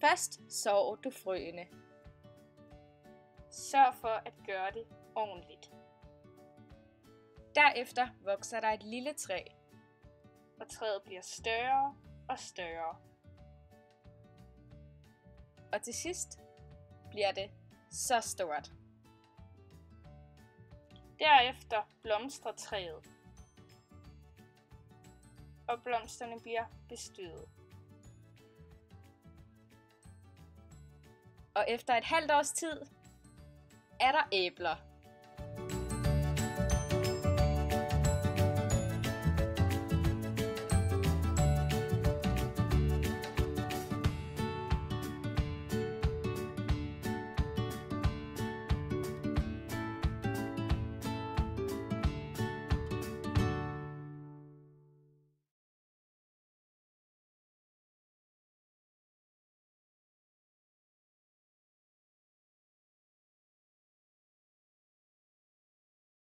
Først sår du frøene. Sørg for at gøre det ordentligt. Derefter vokser der et lille træ. Og træet bliver større og større. Og til sidst bliver det så stort. Derefter blomstrer træet. Og blomsterne bliver bestøvet. Og efter et halvt års tid er der æbler.